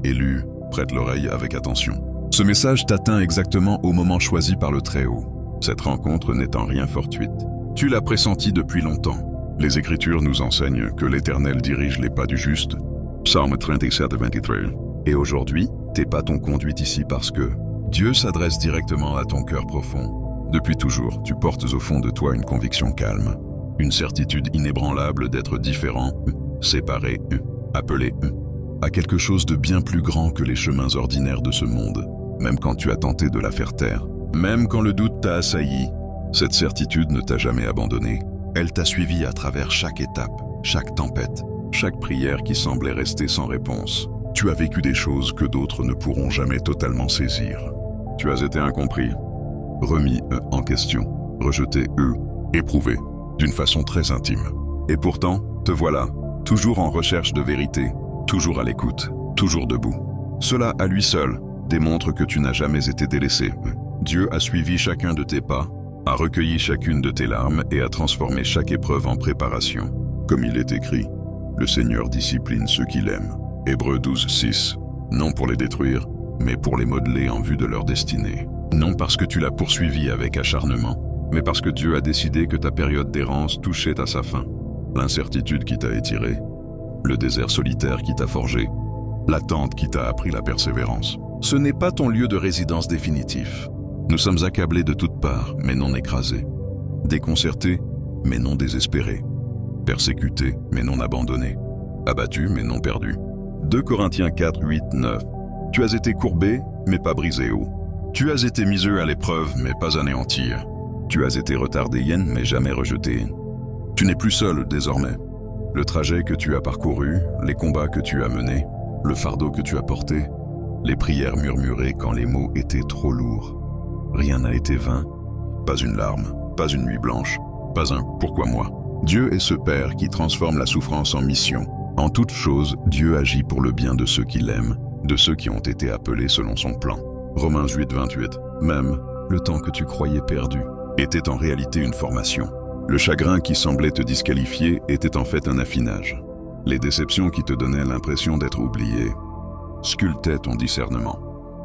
Élu, prête l'oreille avec attention. Ce message t'atteint exactement au moment choisi par le Très-Haut. Cette rencontre n'est en rien fortuite. Tu l'as pressenti depuis longtemps. Les Écritures nous enseignent que l'Éternel dirige les pas du juste. Psaume 37-23. Et aujourd'hui, tes pas t'ont conduit ici parce que Dieu s'adresse directement à ton cœur profond. Depuis toujours, tu portes au fond de toi une conviction calme, une certitude inébranlable d'être différent, séparé, appelé à quelque chose de bien plus grand que les chemins ordinaires de ce monde. Même quand tu as tenté de la faire taire, même quand le doute t'a assailli, cette certitude ne t'a jamais abandonné. Elle t'a suivi à travers chaque étape, chaque tempête, chaque prière qui semblait rester sans réponse. Tu as vécu des choses que d'autres ne pourront jamais totalement saisir. Tu as été incompris, remis en question, rejeté éprouvé, d'une façon très intime. Et pourtant, te voilà, toujours en recherche de vérité, toujours à l'écoute, toujours debout. Cela à lui seul démontre que tu n'as jamais été délaissé. Dieu a suivi chacun de tes pas, a recueilli chacune de tes larmes et a transformé chaque épreuve en préparation. Comme il est écrit, le Seigneur discipline ceux qu'il aime. Hébreux 12:6. Non pour les détruire, mais pour les modeler en vue de leur destinée. Non parce que tu l'as poursuivi avec acharnement, mais parce que Dieu a décidé que ta période d'errance touchait à sa fin. L'incertitude qui t'a étiré, le désert solitaire qui t'a forgé, l'attente qui t'a appris la persévérance. Ce n'est pas ton lieu de résidence définitif. Nous sommes accablés de toutes parts, mais non écrasés. Déconcertés, mais non désespérés. Persécutés, mais non abandonnés. Abattus, mais non perdus. 2 Corinthiens 4:8-9. Tu as été courbé, mais pas brisé haut. Tu as été miseux à l'épreuve, mais pas anéanti. Tu as été retardé, mais jamais rejeté. Tu n'es plus seul désormais. Le trajet que tu as parcouru, les combats que tu as menés, le fardeau que tu as porté, les prières murmurées quand les mots étaient trop lourds. Rien n'a été vain, pas une larme, pas une nuit blanche, pas un « pourquoi moi ». Dieu est ce Père qui transforme la souffrance en mission. En toute chose, Dieu agit pour le bien de ceux qui l'aiment, de ceux qui ont été appelés selon son plan. Romains 8:28. Même le temps que tu croyais perdu était en réalité une formation. Le chagrin qui semblait te disqualifier était en fait un affinage. Les déceptions qui te donnaient l'impression d'être oublié sculptaient ton discernement,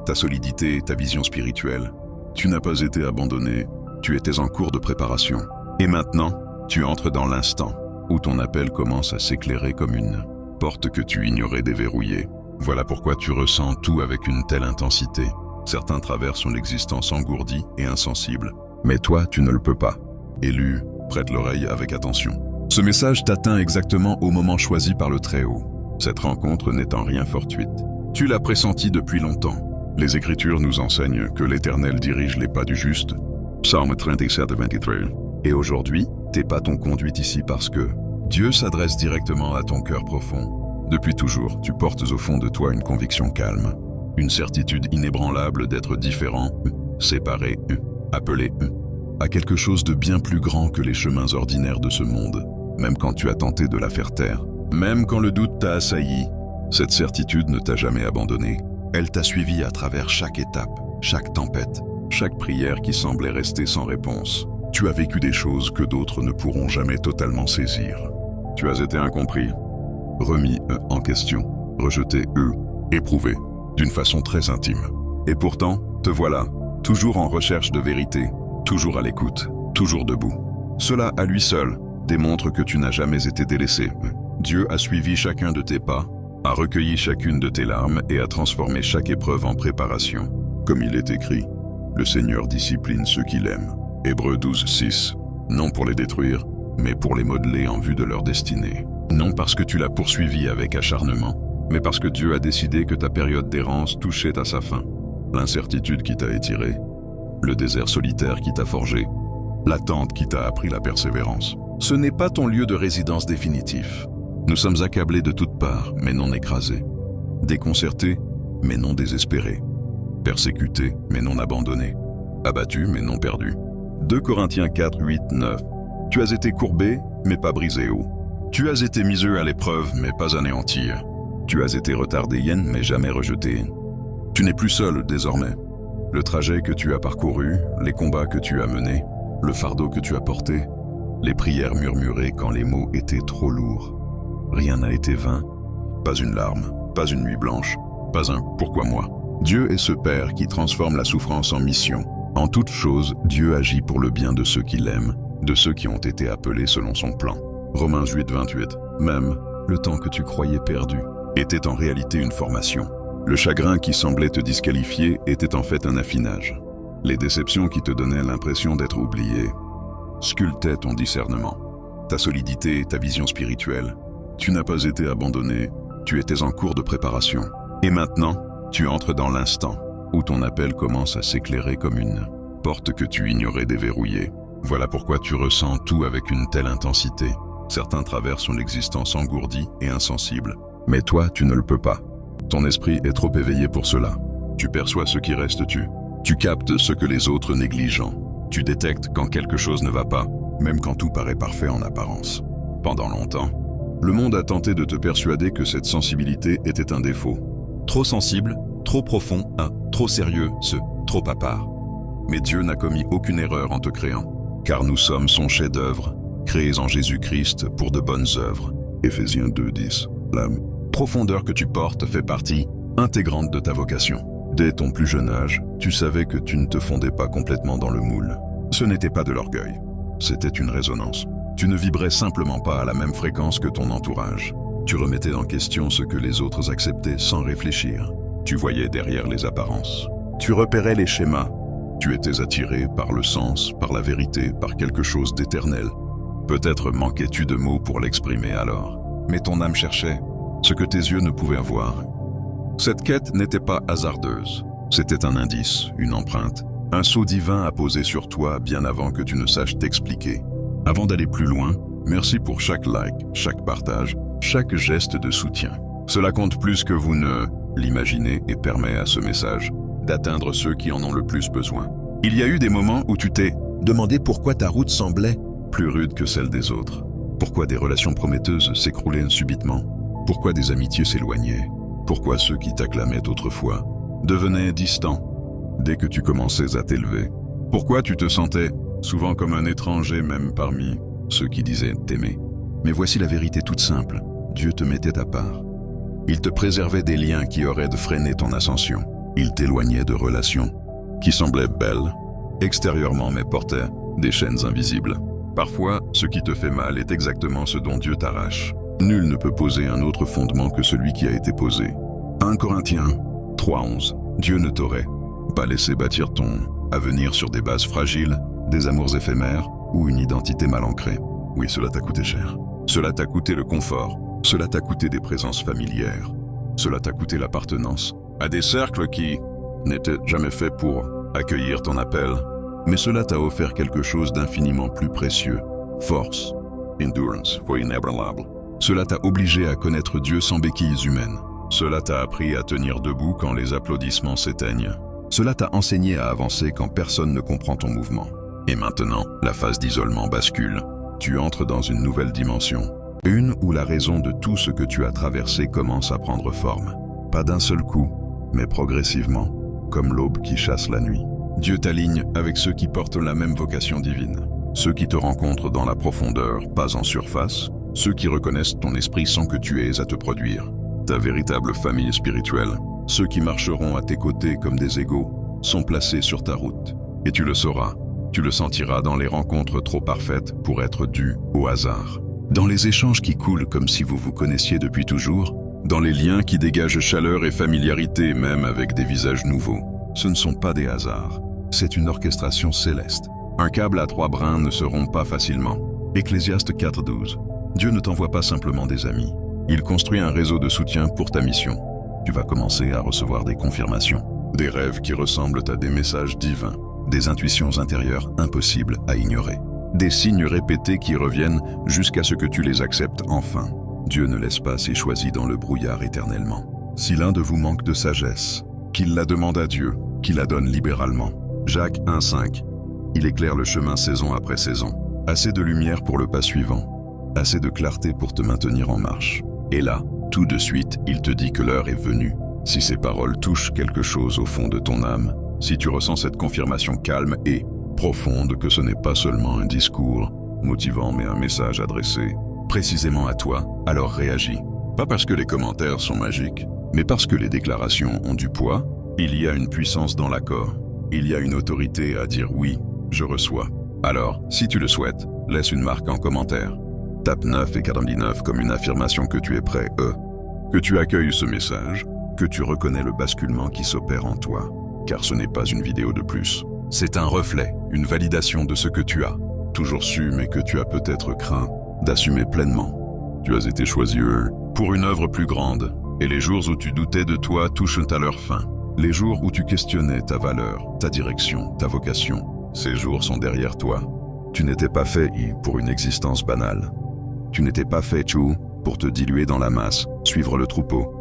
ta solidité et ta vision spirituelle. Tu n'as pas été abandonné, tu étais en cours de préparation. Et maintenant, tu entres dans l'instant où ton appel commence à s'éclairer comme une porte que tu ignorais déverrouillée. Voilà pourquoi tu ressens tout avec une telle intensité. Certains traversent une existence engourdie et insensible, mais toi, tu ne le peux pas. Élu, prête l'oreille avec attention. Ce message t'atteint exactement au moment choisi par le Très-Haut. Cette rencontre n'est en rien fortuite. Tu l'as pressenti depuis longtemps. Les Écritures nous enseignent que l'Éternel dirige les pas du juste. Psaume 37-23. Et aujourd'hui, tes pas t'ont conduit ici parce que Dieu s'adresse directement à ton cœur profond. Depuis toujours, tu portes au fond de toi une conviction calme, une certitude inébranlable d'être différent, séparé, appelé à quelque chose de bien plus grand que les chemins ordinaires de ce monde. Même quand tu as tenté de la faire taire, même quand le doute t'a assailli, cette certitude ne t'a jamais abandonné. Elle t'a suivi à travers chaque étape, chaque tempête, chaque prière qui semblait rester sans réponse. Tu as vécu des choses que d'autres ne pourront jamais totalement saisir. Tu as été incompris, remis en question, rejeté éprouvé, d'une façon très intime. Et pourtant, te voilà, toujours en recherche de vérité, toujours à l'écoute, toujours debout. Cela à lui seul démontre que tu n'as jamais été délaissé. Dieu a suivi chacun de tes pas, a recueilli chacune de tes larmes et a transformé chaque épreuve en préparation. Comme il est écrit, le Seigneur discipline ceux qu'il aime. Hébreux 12:6. Non pour les détruire, mais pour les modeler en vue de leur destinée. Non parce que tu l'as poursuivi avec acharnement, mais parce que Dieu a décidé que ta période d'errance touchait à sa fin. L'incertitude qui t'a étiré, le désert solitaire qui t'a forgé, l'attente qui t'a appris la persévérance. Ce n'est pas ton lieu de résidence définitif. Nous sommes accablés de toutes parts, mais non écrasés. Déconcertés, mais non désespérés. Persécutés, mais non abandonnés. Abattus, mais non perdus. 2 Corinthiens 4:8-9. Tu as été courbé, mais pas brisé haut. Tu as été miseux à l'épreuve, mais pas anéanti. Tu as été retardé, mais jamais rejeté. Tu n'es plus seul désormais. Le trajet que tu as parcouru, les combats que tu as menés, le fardeau que tu as porté, les prières murmurées quand les mots étaient trop lourds. Rien n'a été vain, pas une larme, pas une nuit blanche, pas un « pourquoi moi ». Dieu est ce Père qui transforme la souffrance en mission. En toute chose, Dieu agit pour le bien de ceux qui l'aiment, de ceux qui ont été appelés selon son plan. Romains 8, 28. Même le temps que tu croyais perdu était en réalité une formation. Le chagrin qui semblait te disqualifier était en fait un affinage. Les déceptions qui te donnaient l'impression d'être oublié sculptaient ton discernement, ta solidité, ta vision spirituelle. Tu n'as pas été abandonné, tu étais en cours de préparation. Et maintenant, tu entres dans l'instant où ton appel commence à s'éclairer comme une porte que tu ignorais déverrouillée. Voilà pourquoi tu ressens tout avec une telle intensité. Certains traversent son existence engourdie et insensible. Mais toi, tu ne le peux pas. Ton esprit est trop éveillé pour cela. Tu perçois ce qui reste tu. Tu captes ce que les autres négligent. Tu détectes quand quelque chose ne va pas, même quand tout paraît parfait en apparence. Pendant longtemps, le monde a tenté de te persuader que cette sensibilité était un défaut. Trop sensible, trop profond, trop sérieux, trop à part. Mais Dieu n'a commis aucune erreur en te créant, car nous sommes son chef-d'œuvre, créés en Jésus-Christ pour de bonnes œuvres. Éphésiens 2, 10. La profondeur que tu portes fait partie intégrante de ta vocation. Dès ton plus jeune âge, tu savais que tu ne te fondais pas complètement dans le moule. Ce n'était pas de l'orgueil, c'était une résonance. Tu ne vibrais simplement pas à la même fréquence que ton entourage. Tu remettais en question ce que les autres acceptaient sans réfléchir. Tu voyais derrière les apparences. Tu repérais les schémas. Tu étais attiré par le sens, par la vérité, par quelque chose d'éternel. Peut-être manquais-tu de mots pour l'exprimer alors, mais ton âme cherchait ce que tes yeux ne pouvaient voir. Cette quête n'était pas hasardeuse. C'était un indice, une empreinte, un sceau divin à poser sur toi bien avant que tu ne saches t'expliquer. Avant d'aller plus loin, merci pour chaque like, chaque partage, chaque geste de soutien. Cela compte plus que vous ne l'imaginez et permet à ce message d'atteindre ceux qui en ont le plus besoin. Il y a eu des moments où tu t'es demandé pourquoi ta route semblait plus rude que celle des autres. Pourquoi des relations prometteuses s'écroulaient subitement? Pourquoi des amitiés s'éloignaient? Pourquoi ceux qui t'acclamaient autrefois devenaient distants dès que tu commençais à t'élever? Pourquoi tu te sentais souvent comme un étranger même parmi ceux qui disaient t'aimer? Mais voici la vérité toute simple. Dieu te mettait à part. Il te préservait des liens qui auraient freiné ton ascension. Il t'éloignait de relations qui semblaient belles extérieurement mais portaient des chaînes invisibles. Parfois, ce qui te fait mal est exactement ce dont Dieu t'arrache. Nul ne peut poser un autre fondement que celui qui a été posé. 1 Corinthiens 3:11. Dieu ne t'aurait pas laissé bâtir ton avenir sur des bases fragiles, des amours éphémères ou une identité mal ancrée. Oui, cela t'a coûté cher. Cela t'a coûté le confort. Cela t'a coûté des présences familières. Cela t'a coûté l'appartenance à des cercles qui n'étaient jamais faits pour accueillir ton appel. Mais cela t'a offert quelque chose d'infiniment plus précieux. Force, endurance, foi inébranlable. Cela t'a obligé à connaître Dieu sans béquilles humaines. Cela t'a appris à tenir debout quand les applaudissements s'éteignent. Cela t'a enseigné à avancer quand personne ne comprend ton mouvement. Et maintenant, la phase d'isolement bascule. Tu entres dans une nouvelle dimension. Une où la raison de tout ce que tu as traversé commence à prendre forme. Pas d'un seul coup, mais progressivement, comme l'aube qui chasse la nuit. Dieu t'aligne avec ceux qui portent la même vocation divine. Ceux qui te rencontrent dans la profondeur, pas en surface. Ceux qui reconnaissent ton esprit sans que tu aies à te produire. Ta véritable famille spirituelle. Ceux qui marcheront à tes côtés comme des égaux, sont placés sur ta route. Et tu le sauras, tu le sentiras dans les rencontres trop parfaites pour être dues au hasard. Dans les échanges qui coulent comme si vous vous connaissiez depuis toujours, dans les liens qui dégagent chaleur et familiarité même avec des visages nouveaux. Ce ne sont pas des hasards, c'est une orchestration céleste. Un câble à 3 brins ne se rompt pas facilement. Ecclésiaste 4:12. Dieu ne t'envoie pas simplement des amis. Il construit un réseau de soutien pour ta mission. Tu vas commencer à recevoir des confirmations, des rêves qui ressemblent à des messages divins, des intuitions intérieures impossibles à ignorer, des signes répétés qui reviennent jusqu'à ce que tu les acceptes enfin. Dieu ne laisse pas ses choisis dans le brouillard éternellement. Si l'un de vous manque de sagesse, qu'il la demande à Dieu, qu'il la donne libéralement. Jacques 1:5. Il éclaire le chemin saison après saison. Assez de lumière pour le pas suivant, assez de clarté pour te maintenir en marche. Et là, tout de suite, il te dit que l'heure est venue. Si ces paroles touchent quelque chose au fond de ton âme, si tu ressens cette confirmation calme et profonde que ce n'est pas seulement un discours motivant mais un message adressé précisément à toi, alors réagis. Pas parce que les commentaires sont magiques, Mais parce que les déclarations ont du poids, il y a une puissance dans l'accord. Il y a une autorité à dire oui, je reçois. Alors, si tu le souhaites, laisse une marque en commentaire. Tape 9 et 49 comme une affirmation que tu es prêt, que tu accueilles ce message, que tu reconnais le basculement qui s'opère en toi. Car ce n'est pas une vidéo de plus. C'est un reflet, une validation de ce que tu as toujours su mais que tu as peut-être craint d'assumer pleinement. Tu as été choisi pour une œuvre plus grande, et les jours où tu doutais de toi touchent à leur fin. Les jours où tu questionnais ta valeur, ta direction, ta vocation, ces jours sont derrière toi. Tu n'étais pas fait pour une existence banale. Tu n'étais pas fait pour te diluer dans la masse, suivre le troupeau.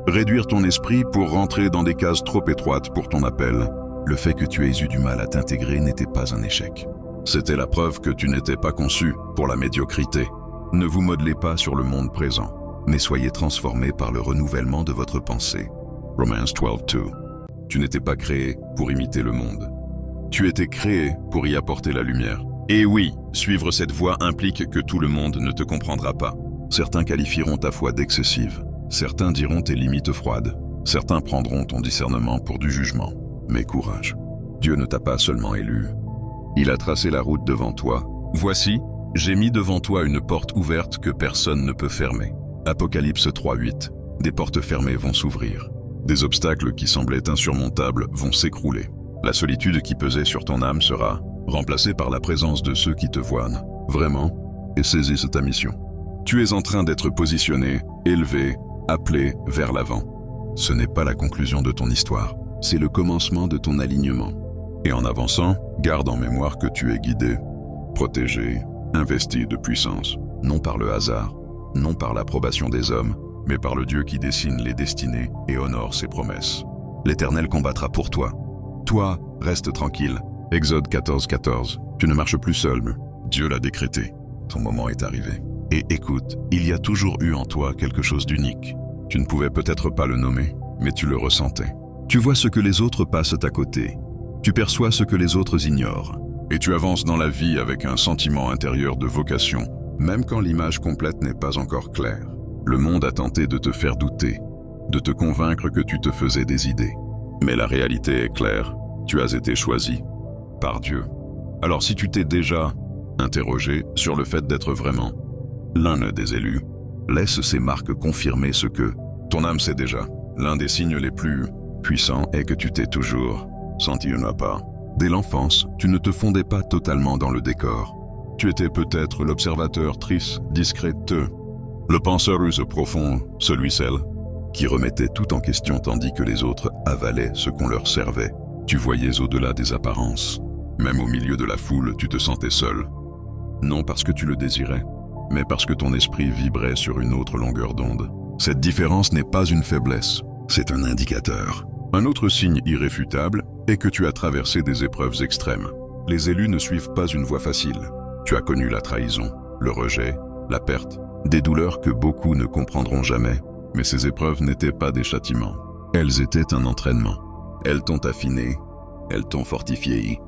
Réduire ton esprit pour rentrer dans des cases trop étroites pour ton appel. Le fait que tu aies eu du mal à t'intégrer n'était pas un échec. C'était la preuve que tu n'étais pas conçu pour la médiocrité. Ne vous modelez pas sur le monde présent, mais soyez transformés par le renouvellement de votre pensée. Romans 12:2. Tu n'étais pas créé pour imiter le monde. Tu étais créé pour y apporter la lumière. Et oui, suivre cette voie implique que tout le monde ne te comprendra pas. Certains qualifieront ta foi d'excessive. Certains diront tes limites froides. Certains prendront ton discernement pour du jugement. Mais courage, Dieu ne t'a pas seulement élu. Il a tracé la route devant toi. Voici, j'ai mis devant toi une porte ouverte que personne ne peut fermer. Apocalypse 3:8. Des portes fermées vont s'ouvrir. Des obstacles qui semblaient insurmontables vont s'écrouler. La solitude qui pesait sur ton âme sera remplacée par la présence de ceux qui te voient vraiment et saisissent ta mission. Tu es en train d'être positionné, élevé, appelé vers l'avant. Ce n'est pas la conclusion de ton histoire, c'est le commencement de ton alignement. Et en avançant, garde en mémoire que tu es guidé, protégé, investi de puissance, non par le hasard, non par l'approbation des hommes, mais par le Dieu qui dessine les destinées et honore ses promesses. L'Éternel combattra pour toi. Toi, reste tranquille. Exode 14:14. Tu ne marches plus seul, Dieu l'a décrété. Ton moment est arrivé. Et écoute, il y a toujours eu en toi quelque chose d'unique. Tu ne pouvais peut-être pas le nommer, mais tu le ressentais. Tu vois ce que les autres passent à côté. Tu perçois ce que les autres ignorent. Et tu avances dans la vie avec un sentiment intérieur de vocation, même quand l'image complète n'est pas encore claire. Le monde a tenté de te faire douter, de te convaincre que tu te faisais des idées. Mais la réalité est claire, tu as été choisi par Dieu. Alors si tu t'es déjà interrogé sur le fait d'être vraiment l'un des élus, laisse ces marques confirmer ce que ton âme sait déjà. L'un des signes les plus puissants est que tu t'es toujours senti un pas. Dès l'enfance, tu ne te fondais pas totalement dans le décor. Tu étais peut-être l'observateur triste, discret, le penseur profond, celui-celle qui remettait tout en question tandis que les autres avalaient ce qu'on leur servait. Tu voyais au-delà des apparences. Même au milieu de la foule, tu te sentais seul. Non parce que tu le désirais, mais parce que ton esprit vibrait sur une autre longueur d'onde. Cette différence n'est pas une faiblesse, c'est un indicateur. Un autre signe irréfutable est que tu as traversé des épreuves extrêmes. Les élus ne suivent pas une voie facile. Tu as connu la trahison, le rejet, la perte, des douleurs que beaucoup ne comprendront jamais. Mais ces épreuves n'étaient pas des châtiments. Elles étaient un entraînement. Elles t'ont affiné, elles t'ont fortifié,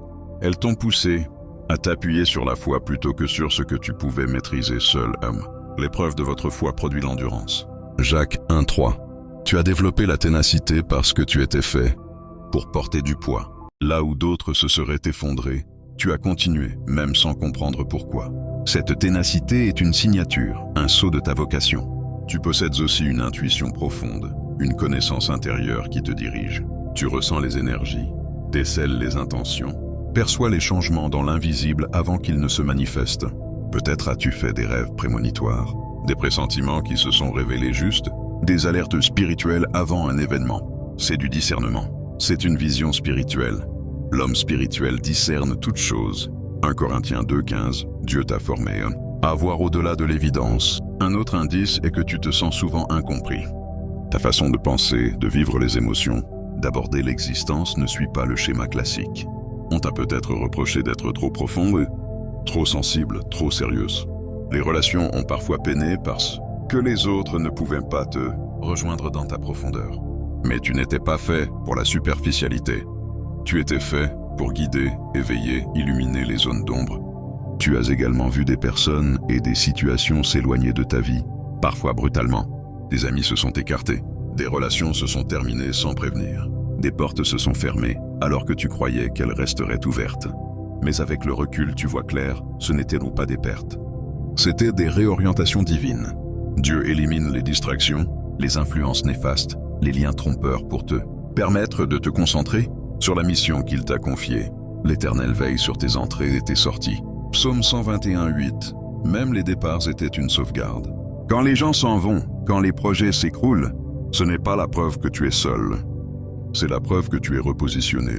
elles t'ont poussé à t'appuyer sur la foi plutôt que sur ce que tu pouvais maîtriser seul, homme. L'épreuve de votre foi produit l'endurance. Jacques 1:3. Tu as développé la ténacité parce que tu étais fait pour porter du poids. Là où d'autres se seraient effondrés, tu as continué, même sans comprendre pourquoi. Cette ténacité est une signature, un sceau de ta vocation. Tu possèdes aussi une intuition profonde, une connaissance intérieure qui te dirige. Tu ressens les énergies, décèles les intentions, perçois les changements dans l'invisible avant qu'ils ne se manifestent. Peut-être as-tu fait des rêves prémonitoires, des pressentiments qui se sont révélés justes, des alertes spirituelles avant un événement. C'est du discernement. C'est une vision spirituelle. L'homme spirituel discerne toutes choses. 1 Corinthiens 2:15, Dieu t'a formé à voir au-delà de l'évidence. Un autre indice est que tu te sens souvent incompris. Ta façon de penser, de vivre les émotions, d'aborder l'existence ne suit pas le schéma classique. On t'a peut-être reproché d'être trop profonde, trop sensible, trop sérieuse. Les relations ont parfois peiné parce que les autres ne pouvaient pas te rejoindre dans ta profondeur. Mais tu n'étais pas fait pour la superficialité. Tu étais fait pour guider, éveiller, illuminer les zones d'ombre. Tu as également vu des personnes et des situations s'éloigner de ta vie, parfois brutalement. Des amis se sont écartés, Des relations se sont terminées sans prévenir. Des portes se sont fermées alors que tu croyais qu'elles resteraient ouvertes. Mais avec le recul, tu vois clair, ce n'étaient pas des pertes. C'étaient des réorientations divines. Dieu élimine les distractions, les influences néfastes, les liens trompeurs pour te permettre de te concentrer sur la mission qu'il t'a confiée. L'Éternel veille sur tes entrées et tes sorties. Psaume 121:8. Même les départs étaient une sauvegarde. Quand les gens s'en vont, quand les projets s'écroulent, ce n'est pas la preuve que tu es seul. C'est la preuve que tu es repositionné.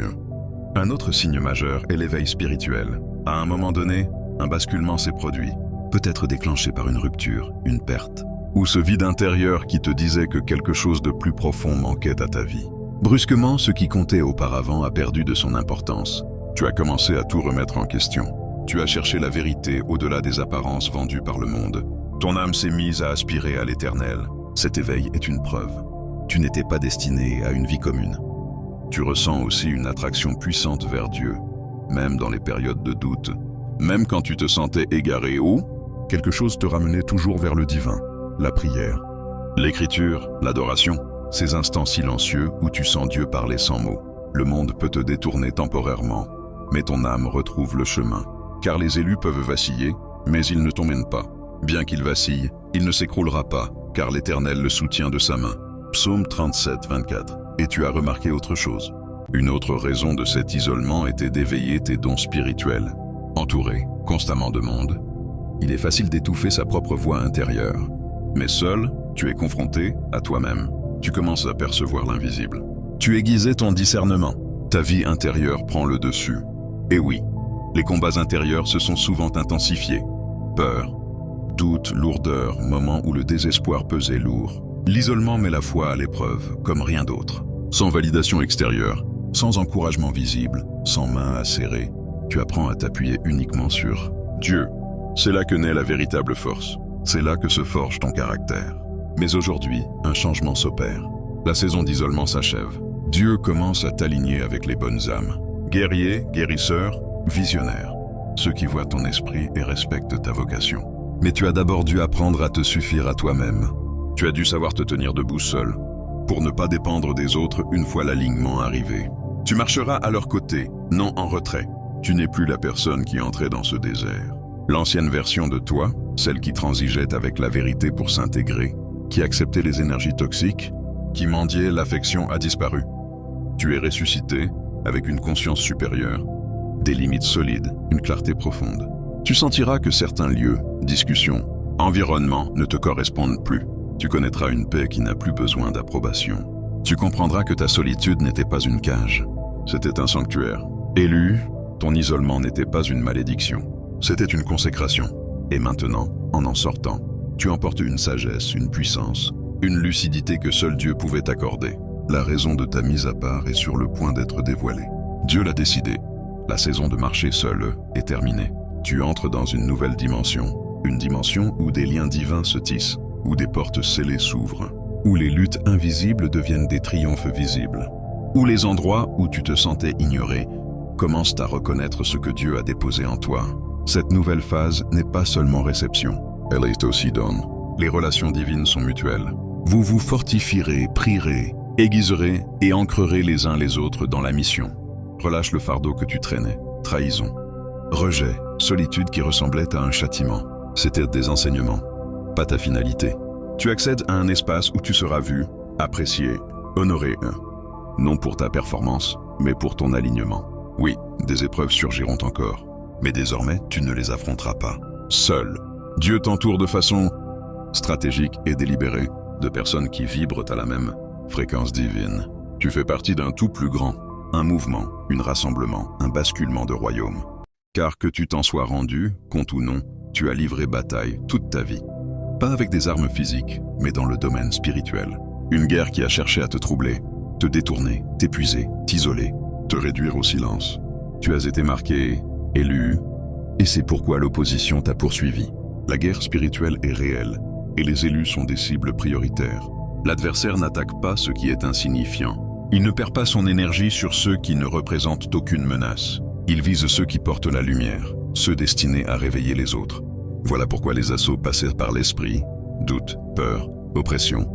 Un autre signe majeur est l'éveil spirituel. À un moment donné, un basculement s'est produit, peut-être déclenché par une rupture, une perte, ou ce vide intérieur qui te disait que quelque chose de plus profond manquait à ta vie. Brusquement, ce qui comptait auparavant a perdu de son importance. Tu as commencé à tout remettre en question. Tu as cherché la vérité au-delà des apparences vendues par le monde. Ton âme s'est mise à aspirer à l'éternel. Cet éveil est une preuve. Tu n'étais pas destiné à une vie commune. Tu ressens aussi une attraction puissante vers Dieu, même dans les périodes de doute, même quand tu te sentais égaré ou quelque chose te ramenait toujours vers le divin, la prière, l'écriture, l'adoration, ces instants silencieux où tu sens Dieu parler sans mots. Le monde peut te détourner temporairement, mais ton âme retrouve le chemin. Car les élus peuvent vaciller, mais ils ne t'emmènent pas. Bien qu'il vacille, il ne s'écroulera pas, car l'Éternel le soutient de sa main. Psaume 37:24. Et tu as remarqué autre chose. Une autre raison de cet isolement était d'éveiller tes dons spirituels. Entouré constamment de monde, il est facile d'étouffer sa propre voix intérieure. Mais seul, tu es confronté à toi-même. Tu commences à percevoir l'invisible. Tu aiguisais ton discernement. Ta vie intérieure prend le dessus. Et oui, les combats intérieurs se sont souvent intensifiés. Peur, doute, lourdeur, moments où le désespoir pesait lourd. L'isolement met la foi à l'épreuve, comme rien d'autre. Sans validation extérieure, sans encouragement visible, sans main à serrer, tu apprends à t'appuyer uniquement sur Dieu. C'est là que naît la véritable force. C'est là que se forge ton caractère. Mais aujourd'hui, un changement s'opère. La saison d'isolement s'achève. Dieu commence à t'aligner avec les bonnes âmes. Guerriers, guérisseurs, visionnaires. Ceux qui voient ton esprit et respectent ta vocation. Mais tu as d'abord dû apprendre à te suffire à toi-même. Tu as dû savoir te tenir debout seul, pour ne pas dépendre des autres une fois l'alignement arrivé. Tu marcheras à leur côté, non en retrait. Tu n'es plus la personne qui entrait dans ce désert. L'ancienne version de toi, celle qui transigeait avec la vérité pour s'intégrer, qui acceptait les énergies toxiques, qui mendiait l'affection, a disparu. Tu es ressuscité avec une conscience supérieure, des limites solides, une clarté profonde. Tu sentiras que certains lieux, discussions, environnements ne te correspondent plus. Tu connaîtras une paix qui n'a plus besoin d'approbation. Tu comprendras que ta solitude n'était pas une cage, c'était un sanctuaire. Élu, ton isolement n'était pas une malédiction, c'était une consécration. Et maintenant, en sortant, tu emportes une sagesse, une puissance, une lucidité que seul Dieu pouvait t'accorder. La raison de ta mise à part est sur le point d'être dévoilée. Dieu l'a décidé. La saison de marcher seul est terminée. Tu entres dans une nouvelle dimension, une dimension où des liens divins se tissent, où des portes scellées s'ouvrent, où les luttes invisibles deviennent des triomphes visibles, où les endroits où tu te sentais ignoré commencent à reconnaître ce que Dieu a déposé en toi. Cette nouvelle phase n'est pas seulement réception, elle est aussi don. Les relations divines sont mutuelles. Vous vous fortifierez, prierez, aiguiserez et ancrerez les uns les autres dans la mission. Relâche le fardeau que tu traînais, trahison, rejet, solitude qui ressemblait à un châtiment. C'était des enseignements, pas ta finalité. Tu accèdes à un espace où tu seras vu, apprécié, honoré, non pour ta performance, mais pour ton alignement. Oui, des épreuves surgiront encore, mais désormais tu ne les affronteras pas seul. Dieu t'entoure de façon stratégique et délibérée de personnes qui vibrent à la même fréquence divine. Tu fais partie d'un tout plus grand, un mouvement, un rassemblement, un basculement de royaume. Car que tu t'en sois rendu, compte ou non, tu as livré bataille toute ta vie. Pas avec des armes physiques, mais dans le domaine spirituel. Une guerre qui a cherché à te troubler, te détourner, t'épuiser, t'isoler, te réduire au silence. Tu as été marqué, élu, et c'est pourquoi l'opposition t'a poursuivi. La guerre spirituelle est réelle, et les élus sont des cibles prioritaires. L'adversaire n'attaque pas ce qui est insignifiant. Il ne perd pas son énergie sur ceux qui ne représentent aucune menace. Il vise ceux qui portent la lumière, ceux destinés à réveiller les autres. Voilà pourquoi les assauts passaient par l'esprit, doute, peur, oppression.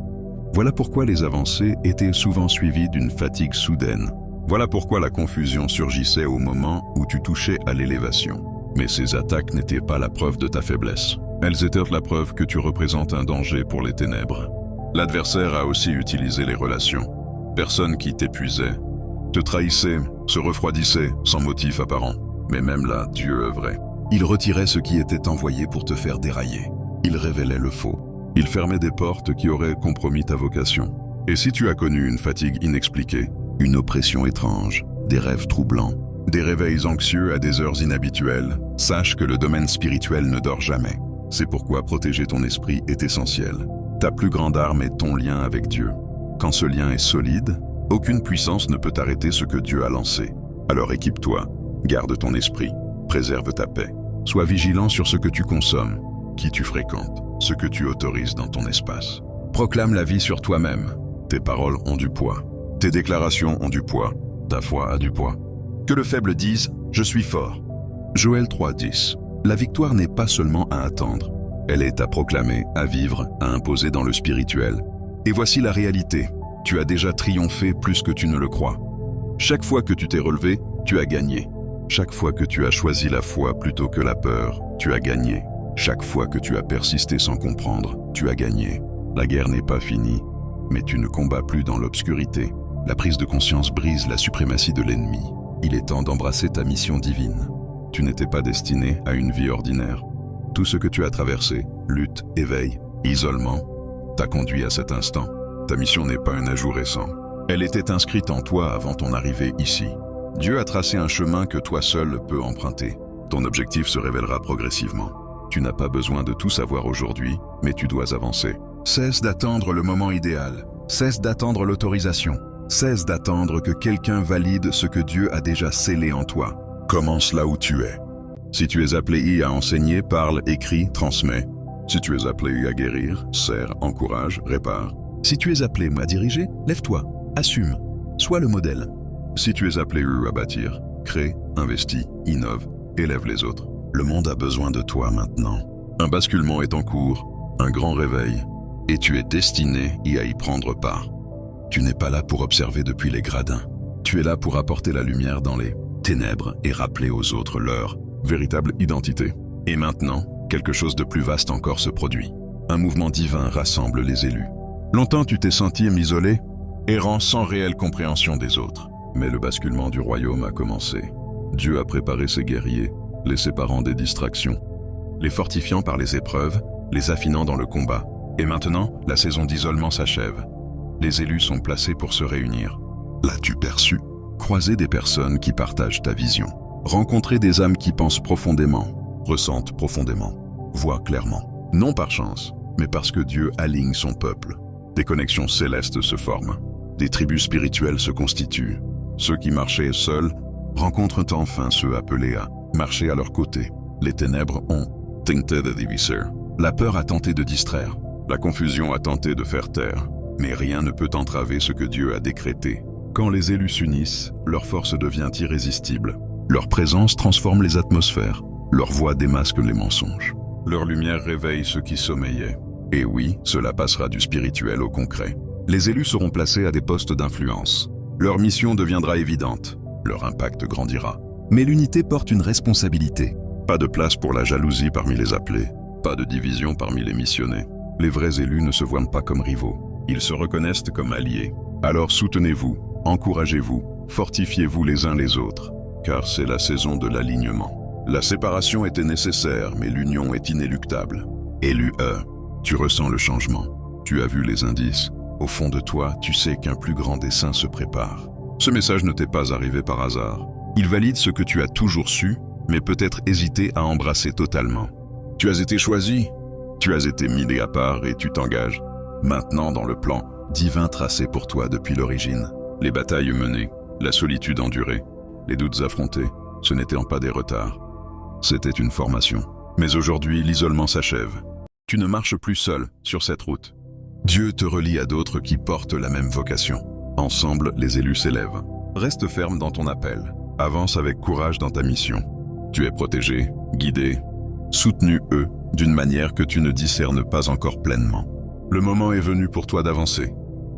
Voilà pourquoi les avancées étaient souvent suivies d'une fatigue soudaine. Voilà pourquoi la confusion surgissait au moment où tu touchais à l'élévation. Mais ces attaques n'étaient pas la preuve de ta faiblesse. Elles étaient la preuve que tu représentes un danger pour les ténèbres. L'adversaire a aussi utilisé les relations. Personnes qui t'épuisaient, te trahissaient, se refroidissaient sans motif apparent. Mais même là, Dieu œuvrait. Il retirait ce qui était envoyé pour te faire dérailler. Il révélait le faux. Il fermait des portes qui auraient compromis ta vocation. Et si tu as connu une fatigue inexpliquée, une oppression étrange, des rêves troublants, des réveils anxieux à des heures inhabituelles, sache que le domaine spirituel ne dort jamais. C'est pourquoi protéger ton esprit est essentiel. Ta plus grande arme est ton lien avec Dieu. Quand ce lien est solide, aucune puissance ne peut arrêter ce que Dieu a lancé. Alors équipe-toi, garde ton esprit, préserve ta paix. Sois vigilant sur ce que tu consommes, qui tu fréquentes, ce que tu autorises dans ton espace. Proclame la vie sur toi-même. Tes paroles ont du poids. Tes déclarations ont du poids. Ta foi a du poids. Que le faible dise « Je suis fort ». Joël 3:10. La victoire n'est pas seulement à attendre. Elle est à proclamer, à vivre, à imposer dans le spirituel. Et voici la réalité. Tu as déjà triomphé plus que tu ne le crois. Chaque fois que tu t'es relevé, tu as gagné. Chaque fois que tu as choisi la foi plutôt que la peur, tu as gagné. Chaque fois que tu as persisté sans comprendre, tu as gagné. La guerre n'est pas finie, mais tu ne combats plus dans l'obscurité. La prise de conscience brise la suprématie de l'ennemi. Il est temps d'embrasser ta mission divine. Tu n'étais pas destiné à une vie ordinaire. Tout ce que tu as traversé, lutte, éveil, isolement, t'a conduit à cet instant. Ta mission n'est pas un ajout récent. Elle était inscrite en toi avant ton arrivée ici. Dieu a tracé un chemin que toi seul peux emprunter. Ton objectif se révélera progressivement. Tu n'as pas besoin de tout savoir aujourd'hui, mais tu dois avancer. Cesse d'attendre le moment idéal. Cesse d'attendre l'autorisation. Cesse d'attendre que quelqu'un valide ce que Dieu a déjà scellé en toi. Commence là où tu es. Si tu es appelé à enseigner, parle, écris, transmets. Si tu es appelé à guérir, sers, encourage, répare. Si tu es appelé à diriger, lève-toi, assume, sois le modèle. Si tu es appelé à bâtir, crée, investis, innove, élève les autres. Le monde a besoin de toi maintenant. Un basculement est en cours, un grand réveil, et tu es destiné à y prendre part. Tu n'es pas là pour observer depuis les gradins. Tu es là pour apporter la lumière dans les ténèbres et rappeler aux autres leur véritable identité. Et maintenant, quelque chose de plus vaste encore se produit. Un mouvement divin rassemble les élus. Longtemps tu t'es senti isolé, errant sans réelle compréhension des autres. Mais le basculement du royaume a commencé. Dieu a préparé ses guerriers, les séparant des distractions, les fortifiant par les épreuves, les affinant dans le combat. Et maintenant, la saison d'isolement s'achève. Les élus sont placés pour se réunir. L'as-tu perçu? Croiser des personnes qui partagent ta vision. Rencontrer des âmes qui pensent profondément, ressentent profondément, voient clairement. Non par chance, mais parce que Dieu aligne son peuple. Des connexions célestes se forment. Des tribus spirituelles se constituent. Ceux qui marchaient seuls rencontrent enfin ceux appelés à marcher à leur côté. Les ténèbres ont tenté de diviser. La peur a tenté de distraire. La confusion a tenté de faire taire. Mais rien ne peut entraver ce que Dieu a décrété. Quand les élus s'unissent, leur force devient irrésistible. Leur présence transforme les atmosphères. Leur voix démasque les mensonges. Leur lumière réveille ceux qui sommeillaient. Et oui, cela passera du spirituel au concret. Les élus seront placés à des postes d'influence. Leur mission deviendra évidente. Leur impact grandira. Mais l'unité porte une responsabilité. Pas de place pour la jalousie parmi les appelés. Pas de division parmi les missionnés. Les vrais élus ne se voient pas comme rivaux. Ils se reconnaissent comme alliés. Alors soutenez-vous, encouragez-vous, fortifiez-vous les uns les autres, car c'est la saison de l'alignement. La séparation était nécessaire, mais l'union est inéluctable. Élu tu ressens le changement. Tu as vu les indices. Au fond de toi, tu sais qu'un plus grand dessein se prépare. Ce message ne t'est pas arrivé par hasard. Il valide ce que tu as toujours su, mais peut-être hésité à embrasser totalement. Tu as été choisi, tu as été mis à part et tu t'engages. Maintenant dans le plan divin tracé pour toi depuis l'origine. Les batailles menées, la solitude endurée, les doutes affrontés, ce n'étaient pas des retards. C'était une formation. Mais aujourd'hui, l'isolement s'achève. Tu ne marches plus seul sur cette route. Dieu te relie à d'autres qui portent la même vocation. Ensemble, les élus s'élèvent. Reste ferme dans ton appel. Avance avec courage dans ta mission. Tu es protégé, guidé, soutenu d'une manière que tu ne discernes pas encore pleinement. Le moment est venu pour toi d'avancer,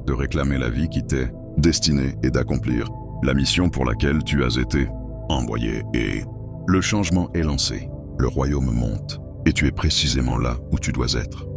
de réclamer la vie qui t'est destinée et d'accomplir la mission pour laquelle tu as été envoyé. Et le changement est lancé, le royaume monte, et tu es précisément là où tu dois être.